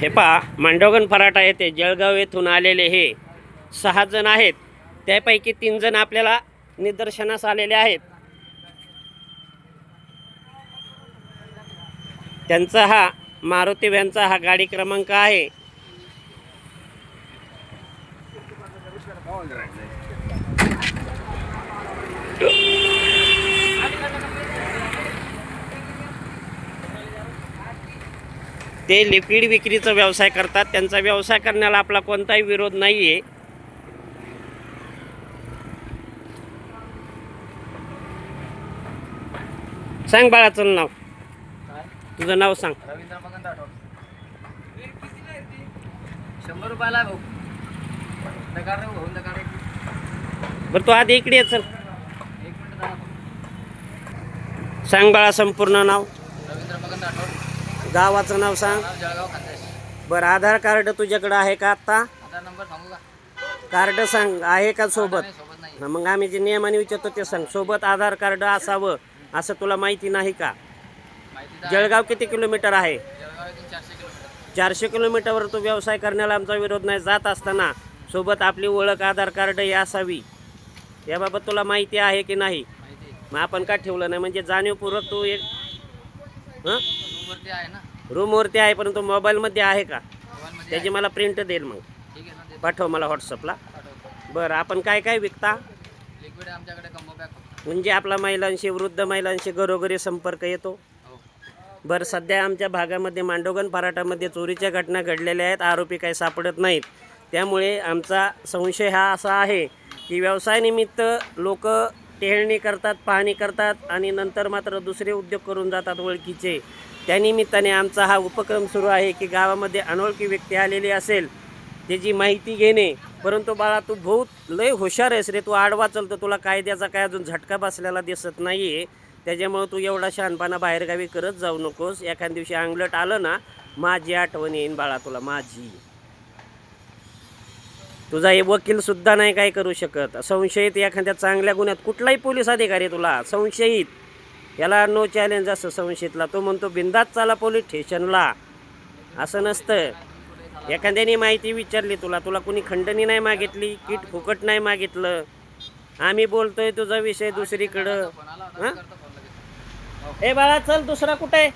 हे पहा, मांडवगण फराटा येथे जळगाव येथून आलेले हे 6 जण आहेत. त्यापैकी 3 जण आपल्याला निदर्शनास आलेले आहेत. त्यांचा हा मारुती व्हॅनचा हा गाडी क्रमांक आहे. ते लिक्विड विक्रीचा व्यवसाय करतात. त्यांचा व्यवसाय करण्याला आपला कोणताही विरोध नाहीये. सांग बाळाचं नाव. तुझं नाव सांग. रवींद्र मगन राठोड. 100 रुपयाला भाऊ. नकार रे भाऊ, नकार. बरं, तू आधी इकडे ये. चल, 1 मिनिट थांबा. सांग बाळा संपूर्ण नाव. रवींद्र मगन राठोड. गावाचं नाव सांग. जळगाव खानदेश. बरं, आधार कार्ड तुझ्याकडे आहे का आत्ता? आधार नंबर सांगू का? कार्ड सांग, आहे का सोबत? नाही, सोबत नाही. हा, मग आम्ही जे नियमाने विचारतो ते सांग. सोबत आधार कार्ड असावं असं तुला माहिती नाही का? माहिती तर आहे. जळगाव किती किलोमीटर आहे? जळगाव इथून 400 किलोमीटर. 400 किलोमीटरवर तू व्यवसाय करण्याला आमचा विरोध नाही. जात असताना सोबत आपली ओळख आधार कार्ड ही असावी. याबाबत तुला माहिती आहे की नाही? माहिती आहे. मग आपण का ठेवलं नाही? म्हणजे जाणीवपूर्वक तू एक रूमवरती आहे ना? रूमवरती आहे, परंतु मोबाईलमध्ये आहे का? मोबाईलमध्ये त्याची मला प्रिंट देईल. मग ठीक आहे ना, देतो. पाठव मला व्हॉट्सअपला. पाठवतो. बरं, आपण काय काय विकता? लिक्विड आहे आमच्याकडे, कंबो पॅक फक्त. म्हणजे आपला महिलांशी, वृद्ध महिलांशी घरोघरी संपर्क येतो. हो. बरं, सध्या आमच्या भागामध्ये मांडवगण फराटामध्ये चोरीच्या घटना घडलेल्या आहेत. आरोपी काही सापडत नाहीत. त्यामुळे आमचा संशय हा असा आहे की व्यवसायानिमित्त लोक टेहळणी करतात, पाहणी करतात आणि नंतर मात्र दुसरे उद्योग करून जातात ओळखीचे. त्यानिमित्ताने आमचा हा उपक्रम सुरू आहे की गावामध्ये अनोळखी व्यक्ती आलेली असेल त्याची माहिती घेणे. परंतु बाळा, तू बहुत लय हुशार आहेस रे. तू आडवा चलतो, तुला कायद्याचा काय अजून झटका बसलेला दिसत नाही आहे. त्याच्यामुळे तू एवढा शहाणपणा बाहेरगावी करत जाऊ नकोस. एखाद्या दिवशी अंगलट आलं ना, माझी आठवण येईन बाळा तुला, माझी. तुझा हे वकीलसुद्धा नाही काय करू शकत. संशयित एखाद्या चांगल्या गुन्ह्यात कुठलाही पोलीस अधिकारी तुला संशयित, याला नो चॅलेंज असं संशयितला. तो म्हणतो बिंदात चाला पोलीस स्टेशनला. असं नसतं. एखाद्याने माहिती विचारली तुला, तुला कुणी खंडणी नाही मागितली, किट फुकट नाही मागितलं. आम्ही बोलतोय तुझा विषय दुसरीकडं. हां, ए बाळा चल, दुसरा कुठे आहे?